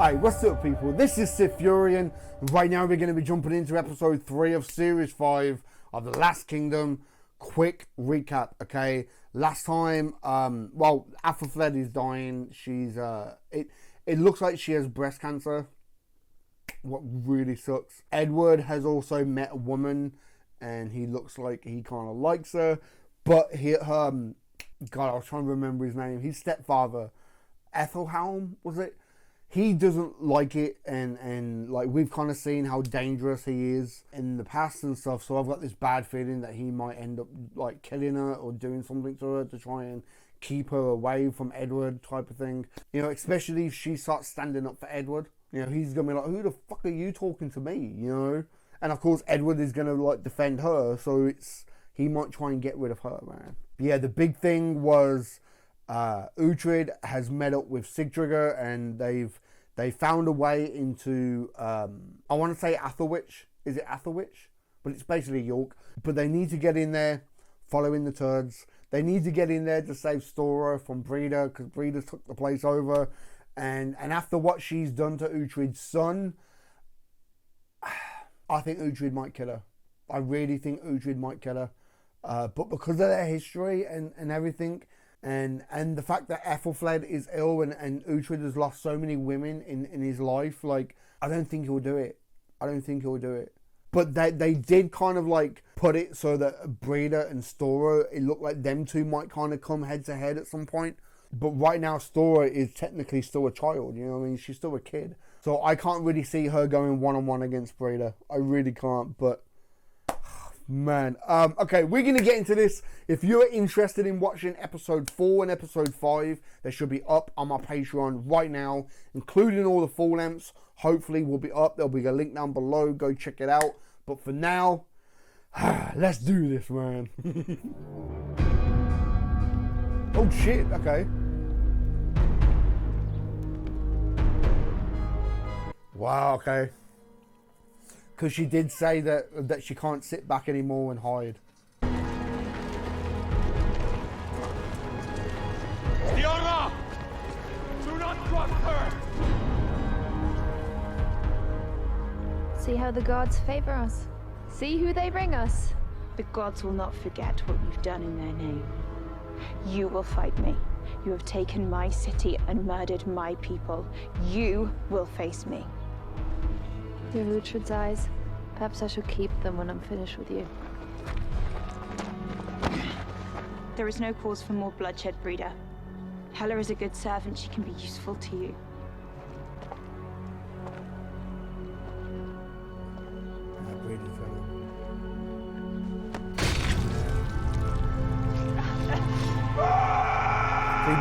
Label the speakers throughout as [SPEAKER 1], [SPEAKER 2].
[SPEAKER 1] Hi, what's up people? This is SiTHFuRioN. Right now we're going to be jumping into episode 3 of series 5 of The Last Kingdom. Quick recap, okay? Last time, well, Aethelflaed is dying. She's, it looks like she has breast cancer. What really sucks. Edward has also met a woman and he looks like he kind of likes her. But he, God, I was trying to remember his name. His stepfather, Aethelflaed, was it? He doesn't like it, and like we've kind of seen how dangerous he is in the past and stuff. So I've got this bad feeling that he might end up like killing her or doing something to her to try and keep her away from Edward, type of thing. You know, especially if she starts standing up for Edward. You know, he's gonna be like, "Who the fuck are you talking to me?" You know, and of course Edward is gonna like defend her, so he might try and get rid of her, man. But yeah, the big thing was Uhtred has met up with SiTHFuRiON and they found a way into I want to say Aethelwich. Is it Aethelwich? But it's basically York. But they need to get in there following the turds. They need to get in there to save Stora from Brida, because Brida took the place over. And after what she's done to Uhtred's son, I think Uhtred might kill her. I really think Uhtred might kill her. But because of their history and everything, and the fact that Aethelflaed is ill and Uhtred has lost so many women in his life, like, I don't think he'll do it. I don't think he'll do it. But they did kind of like put it so that Brida and Stora, it looked like them two might kind of come head to head at some point. But right now Stora is technically still a child, you know what I mean? She's still a kid. So I can't really see her going one-on-one against Brida. I really can't, but man. Okay, we're going to get into this. If you're interested in watching episode 4 and episode 5, they should be up on my Patreon right now, including all the full lengths. Hopefully will be up. There'll be a link down below. Go check it out. But for now, let's do this, man. Oh shit, okay. Wow, okay. Because she did say that she can't sit back anymore and hide.
[SPEAKER 2] Diana! Do not trust her!
[SPEAKER 3] See how the gods favor us. See who they bring us.
[SPEAKER 4] The gods will not forget what you've done in their name. You will fight me. You have taken my city and murdered my people. You will face me.
[SPEAKER 3] You have Uhtred's eyes. Perhaps I shall keep them when I'm finished with you.
[SPEAKER 4] There is no cause for more bloodshed, Brida. Hela is a good servant. She can be useful to you.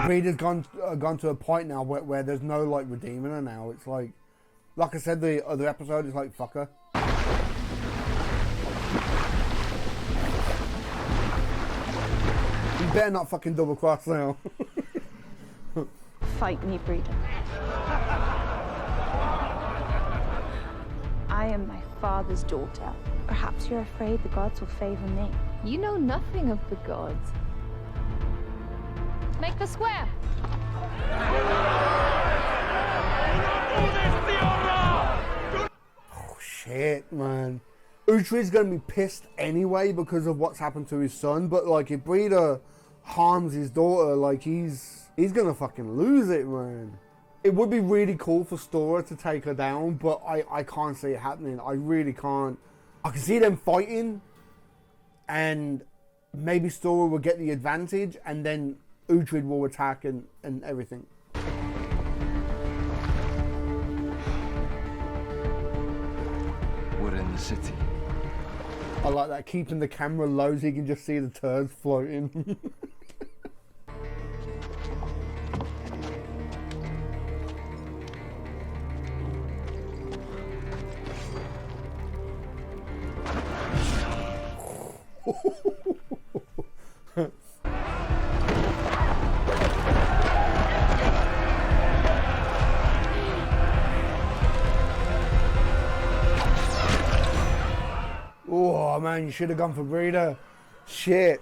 [SPEAKER 1] Brida's gone to a point now where there's no like redeeming her now. It's like I said the other episode, it's like fuck her. You better not fucking double cross now.
[SPEAKER 4] Fight me, Brida. I am my father's daughter. Perhaps you're afraid the gods will favor me.
[SPEAKER 3] You know nothing of the gods. Make the square.
[SPEAKER 1] Oh shit, man. Uhtred's gonna be pissed anyway because of what's happened to his son, but like if Brida harms his daughter, like he's gonna fucking lose it, man. It would be really cool for Stora to take her down, but I can't see it happening. I really can't. I can see them fighting and maybe Stora will get the advantage and then Uhtred will attack and everything.
[SPEAKER 2] We're in the city.
[SPEAKER 1] I like that, keeping the camera low so you can just see the turds floating. Oh man, you should have gone for Brida. Shit.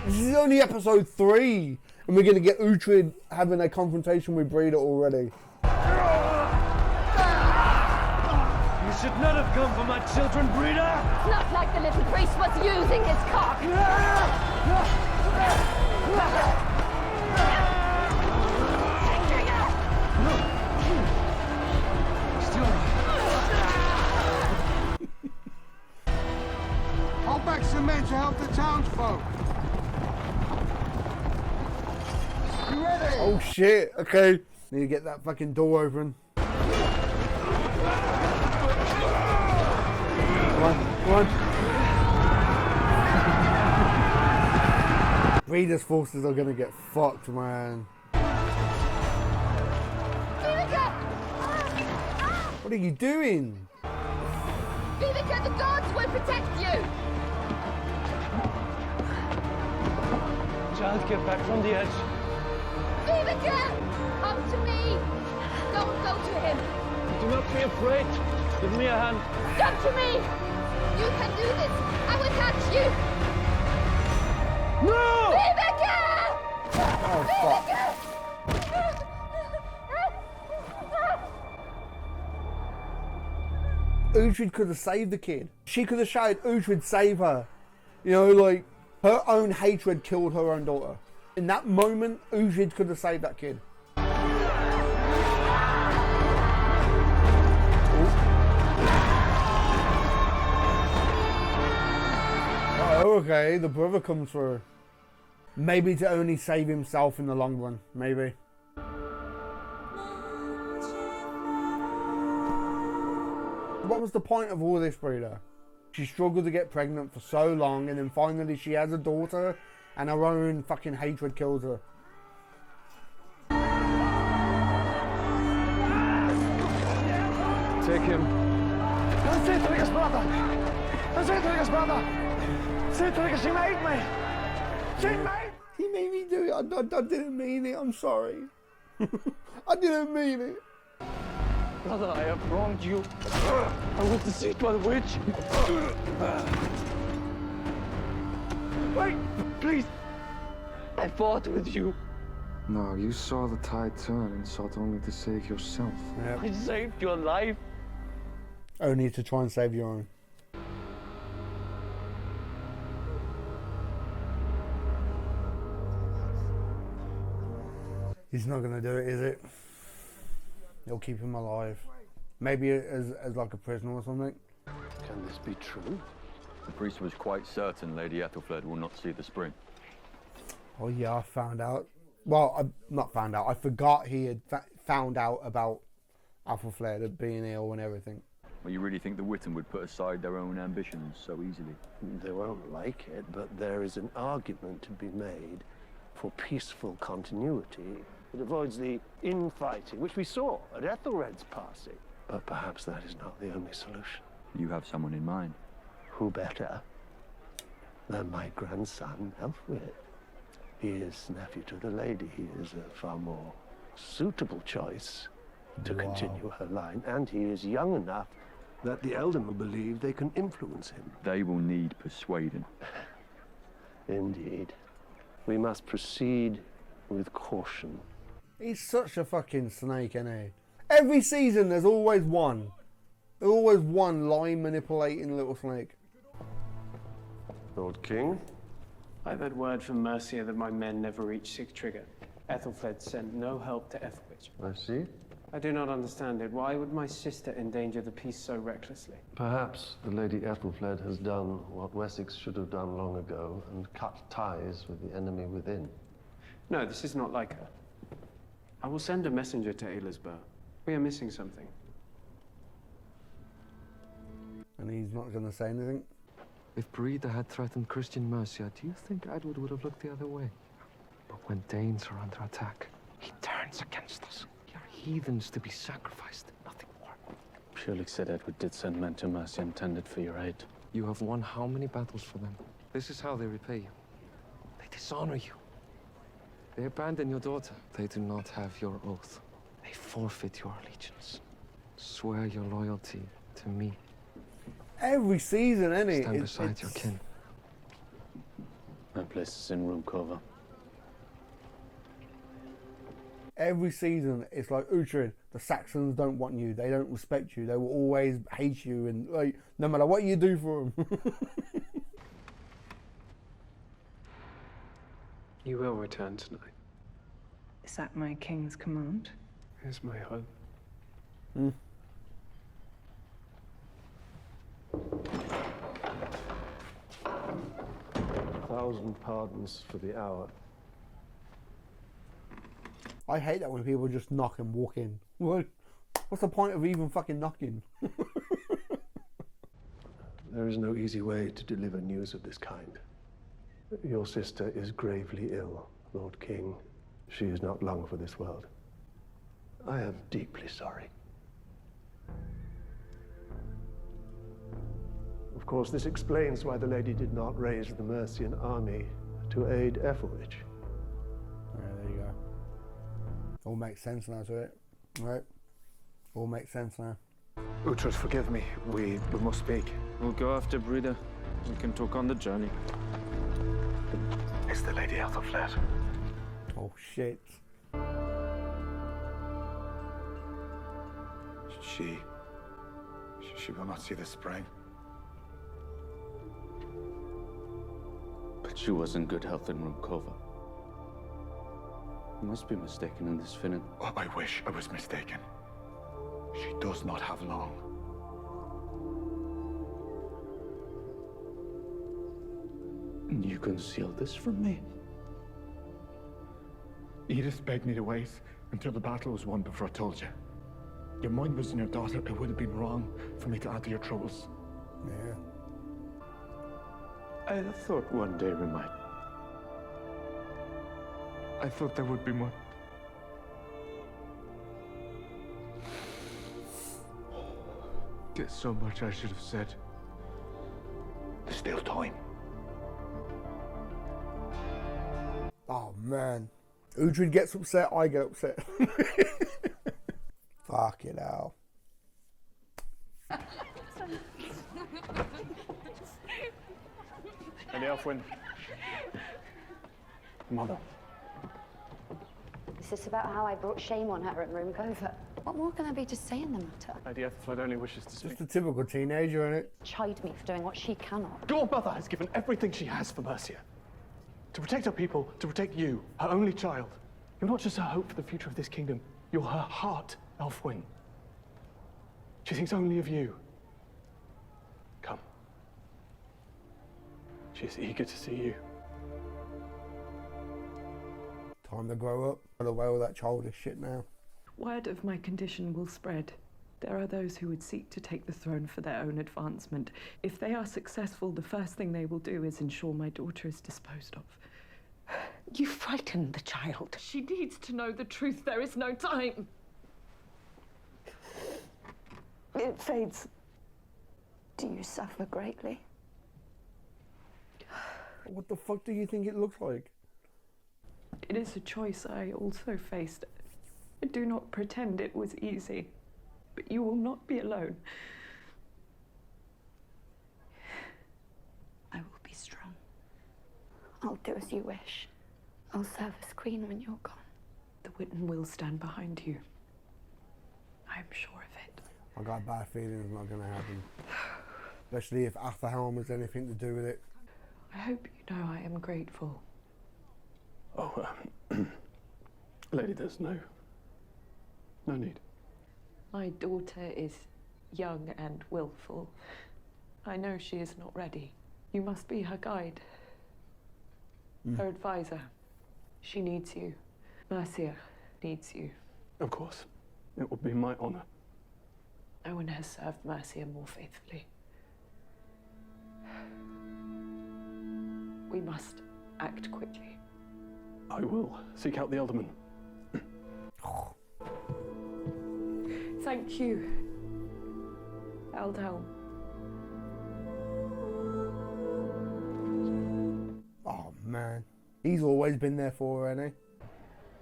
[SPEAKER 1] This is only episode 3 And we're going to get Uhtred having a confrontation with Brida already.
[SPEAKER 2] You should not have come for my children, Brida!
[SPEAKER 5] It's not like the little priest was using his cock.
[SPEAKER 6] Hold back some men to help the townsfolk. You ready?
[SPEAKER 1] Oh shit, okay. Need to get that fucking door open. Come on, come on. Brida's forces are gonna get fucked, man. What are you doing?
[SPEAKER 5] Vivica, the gods will protect you!
[SPEAKER 2] Child, get back from the edge.
[SPEAKER 5] Vivica! Come to me! Don't go to him!
[SPEAKER 2] Do not be afraid. Give me a hand.
[SPEAKER 5] Come to me! You can do this! I will catch you!
[SPEAKER 2] No!
[SPEAKER 5] Vivica!
[SPEAKER 1] Oh fuck. Uhtred could have saved the kid. She could have shouted, Uhtred, save her. You know, like, her own hatred killed her own daughter. In that moment, Uhtred could have saved that kid. Oh, okay, the brother comes through. Maybe to only save himself in the long run, maybe. What was the point of all this, Brida? She struggled to get pregnant for so long, and then finally she has a daughter, and her own fucking hatred kills her.
[SPEAKER 2] Take him.
[SPEAKER 6] SiTHFuRion's brother! SiTHFuRion's brother! SiTHFuRion, she made me! She made...
[SPEAKER 1] He made me do it. I didn't mean it. I'm sorry. I didn't mean it.
[SPEAKER 2] Brother, I have wronged you. I was deceived by the witch. Wait, please. I fought with you.
[SPEAKER 7] No, you saw the tide turn and sought only to save yourself.
[SPEAKER 1] Yep.
[SPEAKER 2] I saved your life.
[SPEAKER 1] Only to try and save your own. He's not gonna do it, is it? He'll keep him alive. Maybe as like a prisoner or something.
[SPEAKER 6] Can this be true?
[SPEAKER 8] The priest was quite certain Lady Aethelflaed will not see the spring.
[SPEAKER 1] Oh yeah, I found out. Well, I not found out. I forgot he had found out about Aethelflaed being ill and everything.
[SPEAKER 8] Well, you really think the Witten would put aside their own ambitions so easily?
[SPEAKER 6] They won't like it, but there is an argument to be made for peaceful continuity. It avoids the infighting, which we saw at Aethelred's passing. But perhaps that is not the only solution.
[SPEAKER 8] You have someone in mind.
[SPEAKER 6] Who better than my grandson, Aethelflaed? He is nephew to the lady. He is a far more suitable choice to continue her line, and he is young enough that the Eldermen believe they can influence him.
[SPEAKER 8] They will need persuading.
[SPEAKER 6] Indeed. We must proceed with caution.
[SPEAKER 1] He's such a fucking snake, isn't he? Every season there's always one. There's always one line manipulating little snake.
[SPEAKER 6] Lord King?
[SPEAKER 9] I've had word from Mercia that my men never reached SiTHFuRion. Aethelflaed sent no help to Aethelwich.
[SPEAKER 6] I see.
[SPEAKER 9] I do not understand it. Why would my sister endanger the peace so recklessly?
[SPEAKER 10] Perhaps the Lady Aethelflaed has done what Wessex should have done long ago and cut ties with the enemy within.
[SPEAKER 9] No, this is not like her. I will send a messenger to Aylesbury. We are missing something.
[SPEAKER 1] And he's not going to say anything.
[SPEAKER 7] If Brida had threatened Christian Mercia, do you think Edward would have looked the other way? But when Danes are under attack, he turns against us. We are heathens to be sacrificed, nothing more.
[SPEAKER 10] Purely said Edward did send men to Mercia intended for your aid.
[SPEAKER 7] You have won how many battles for them? This is how they repay you. They dishonor you. They abandon your daughter. They do not have your oath. They forfeit your allegiance. Swear your loyalty to me.
[SPEAKER 1] Every season, isn't it?
[SPEAKER 7] Stand beside your kin.
[SPEAKER 10] My place is in room cover.
[SPEAKER 1] Every season, it's like, Uhtred, the Saxons don't want you. They don't respect you. They will always hate you, and like, no matter what you do for them.
[SPEAKER 9] You will return tonight.
[SPEAKER 11] Is that my king's command?
[SPEAKER 9] Here's my home.
[SPEAKER 10] 1,000 pardons for the hour.
[SPEAKER 1] I hate that when people just knock and walk in. What? What's the point of even fucking knocking?
[SPEAKER 6] There is no easy way to deliver news of this kind. Your sister is gravely ill, Lord King. She is not long for this world. I am deeply sorry. Of course, this explains why the lady did not raise the Mercian army to aid Aethelflaed.
[SPEAKER 1] Yeah, there you go. All makes sense now to it. Right? All makes sense now.
[SPEAKER 12] Uhtred, forgive me. We must speak.
[SPEAKER 2] We'll go after Brida. We can talk on the journey.
[SPEAKER 12] It's the Lady Aethelflaed.
[SPEAKER 1] Oh shit.
[SPEAKER 12] She will not see the spring.
[SPEAKER 2] But she was in good health in Rumkova. You must be mistaken in this, Finnan.
[SPEAKER 12] Oh, I wish I was mistaken. She does not have long.
[SPEAKER 2] And you concealed this from me?
[SPEAKER 12] Edith begged me to wait until the battle was won before I told you. Your mind was in your daughter. It would have been wrong for me to add to your troubles.
[SPEAKER 1] Yeah.
[SPEAKER 2] I thought one day we might. I thought there would be more. There's so much I should have said.
[SPEAKER 12] There's still time.
[SPEAKER 1] Oh man. Uhtred gets upset, I get upset. Fuck it out.
[SPEAKER 9] Lady Elfwin. Mother.
[SPEAKER 13] Is this about how I brought shame on her at Rumkova? What more can there be to say in the matter?
[SPEAKER 9] Lady Aethelflaed only wishes to speak.
[SPEAKER 1] Just a typical teenager, innit?
[SPEAKER 13] Chide me for doing what she cannot.
[SPEAKER 9] Your mother has given everything she has for Mercia. To protect her people, to protect you, her only child. You're not just her hope for the future of this kingdom. You're her heart, Elfwin. She thinks only of you. Come. She is eager to see you.
[SPEAKER 1] Time to grow up. Get away with that childish shit now.
[SPEAKER 11] Word of my condition will spread. There are those who would seek to take the throne for their own advancement. If they are successful, the first thing they will do is ensure my daughter is disposed of.
[SPEAKER 14] You frightened the child.
[SPEAKER 11] She needs to know the truth. There is no time.
[SPEAKER 13] It fades. Do you suffer greatly?
[SPEAKER 1] What the fuck do you think it looks like?
[SPEAKER 11] It is a choice I also faced. I do not pretend it was easy, but you will not be alone.
[SPEAKER 13] I will be strong. I'll do as you wish. I'll serve as queen when you're gone.
[SPEAKER 11] The Witten will stand behind you. I am sure of it.
[SPEAKER 1] I got a bad feeling it's not going to happen. Especially if Aethelhelm has anything to do with it.
[SPEAKER 11] I hope you know I am grateful.
[SPEAKER 9] Oh, Lady, there's no need.
[SPEAKER 11] My daughter is young and willful. I know she is not ready. You must be her guide, her advisor. She needs you. Mercia needs you.
[SPEAKER 9] Of course. It will be my honor.
[SPEAKER 11] No one has served Mercia more faithfully. We must act quickly.
[SPEAKER 9] I will seek out the Elderman.
[SPEAKER 11] Thank you, Eldhelm.
[SPEAKER 1] Oh man, he's always been there for her, hasn't he?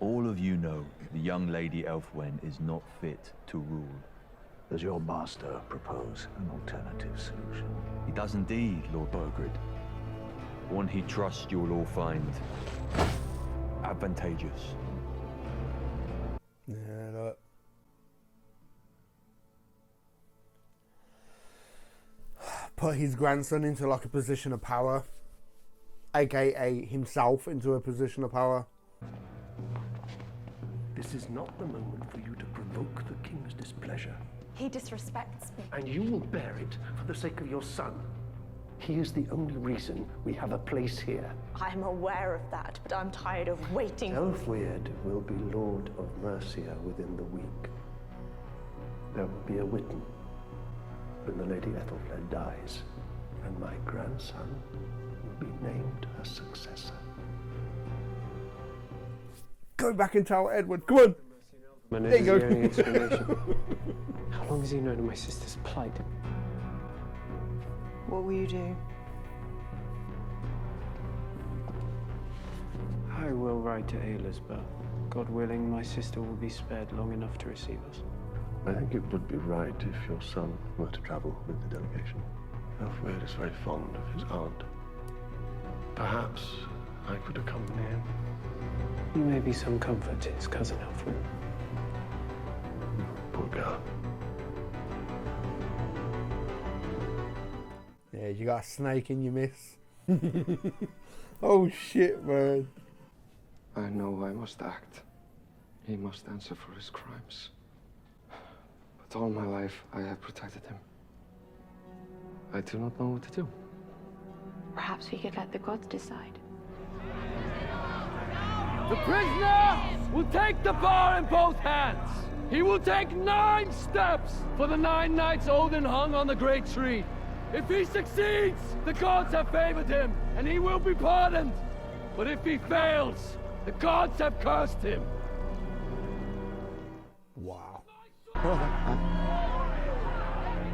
[SPEAKER 8] All of you know the young Lady Elfwen is not fit to rule.
[SPEAKER 6] Does your master propose an alternative solution?
[SPEAKER 8] He does indeed, Lord Burgred. One he trusts you'll all find advantageous.
[SPEAKER 1] put his grandson into like a position of power, aka himself into a position of power.
[SPEAKER 6] This is not the moment for you to provoke the king's displeasure.
[SPEAKER 15] He disrespects me.
[SPEAKER 6] And you will bear it for the sake of your son. He is the only reason we have a place here.
[SPEAKER 15] I'm aware of that, but I'm tired of waiting.
[SPEAKER 6] Aethelflaed will be Lord of Mercia within the week. There will be a Witten when the Lady Aethelflaed dies, and my grandson will be named her successor.
[SPEAKER 1] Go back and tell Edward. Come on. There you go.
[SPEAKER 16] The only explanation. How long has he known of my sister's plight?
[SPEAKER 15] What will you do?
[SPEAKER 16] I will ride to Ayla's birth. God willing, my sister will be spared long enough to receive us.
[SPEAKER 6] I think it would be right if your son were to travel with the delegation. Aethelflaed is very fond of his aunt. Perhaps I could accompany him.
[SPEAKER 16] You may be some comfort to his cousin Alfred.
[SPEAKER 6] Poor girl.
[SPEAKER 1] Yeah, you got a snake in your miss. Oh shit, man.
[SPEAKER 7] I know I must act. He must answer for his crimes. But all my life, I have protected him. I do not know what to do.
[SPEAKER 3] Perhaps we could let the gods decide.
[SPEAKER 2] The prisoner will take the bar in both hands. He will take 9 steps for the 9 nights Odin hung on the great tree. If he succeeds, the gods have favored him, and he will be pardoned. But if he fails, the gods have cursed him.
[SPEAKER 1] Wow.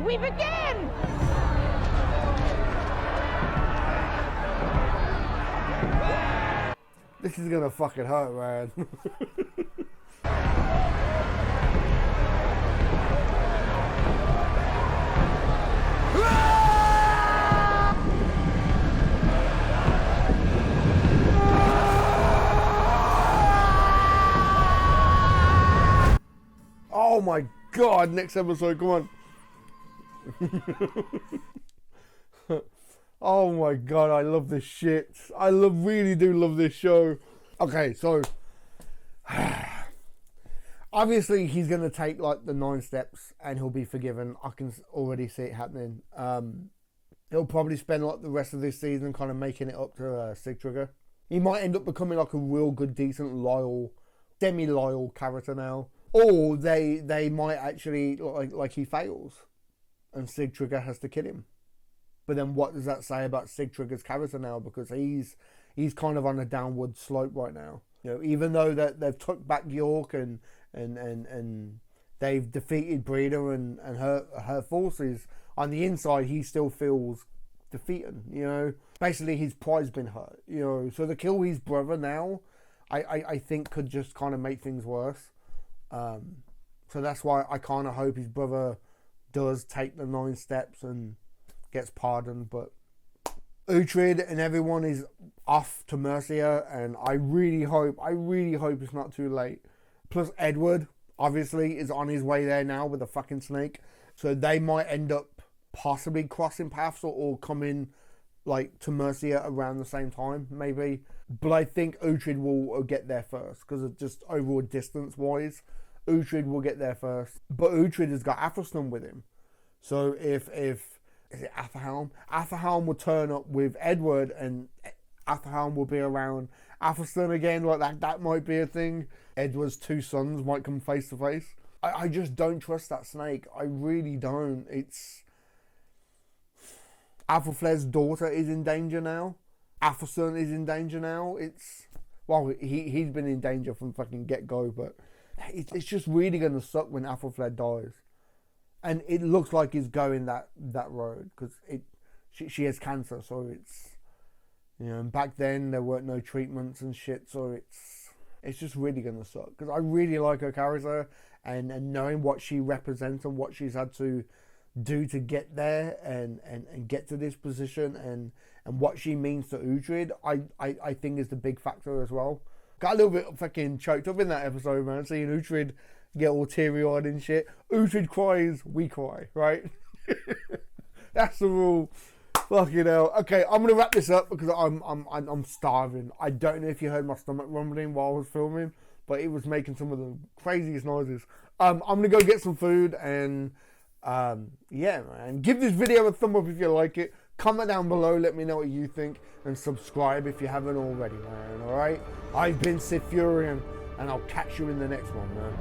[SPEAKER 4] We begin!
[SPEAKER 1] This is gonna fucking hurt, man. Oh my god, next episode, come on. Oh my god, I love this shit. Really do love this show. Okay, so obviously he's gonna take like the 9 steps and he'll be forgiven. I can already see it happening. He'll probably spend like the rest of this season kind of making it up to SiTHFuRiON. He might end up becoming like a real good, decent, loyal, semi-loyal character now. Or they might actually like he fails and SiTHFuRiON has to kill him. But then what does that say about SiTHFuRiON's character now? Because he's kind of on a downward slope right now. You know, even though that they've took back York and they've defeated Brida and her forces, on the inside he still feels defeated. You know, basically his pride's been hurt. You know, so to kill his brother now, I think could just kind of make things worse. So that's why I kind of hope his brother does take the 9 steps and gets pardoned. But Uhtred and everyone is off to Mercia, and I really hope it's not too late. Plus Edward obviously is on his way there now with a fucking snake, so they might end up possibly crossing paths or coming like to Mercia around the same time maybe. But I think Uhtred will get there first because of just overall distance wise. Uhtred will get there first, but Uhtred has got Aethelstan with him. So if is it Aethelhelm? Aethelhelm will turn up with Edward, and Aethelhelm will be around Aethelstan again. Like that might be a thing. Edward's 2 sons might come face to face. I just don't trust that snake. I really don't. It's Aethelflaed's daughter is in danger now. Aethelstan is in danger now. He's been in danger from fucking get-go, but it's just really going to suck when Aethelflaed dies. And it looks like he's going that road because she has cancer, so it's, you know, and back then there weren't no treatments and shit, so it's just really going to suck because I really like her character and knowing what she represents and what she's had to do to get there and get to this position and what she means to Uhtred, I think is the big factor as well. Got a little bit fucking choked up in that episode, man, seeing Uhtred get all teary-eyed and shit. Uhtred cries, we cry, right? That's the rule. Fucking hell. Okay, I'm gonna wrap this up because I'm starving. I don't know if you heard my stomach rumbling while I was filming, but it was making some of the craziest noises. I'm gonna go get some food and yeah, man. Give this video a thumb up if you like it. Comment down below, let me know what you think, and subscribe if you haven't already, man. Alright? I've been SiTHFuRioN, and I'll catch you in the next one, man.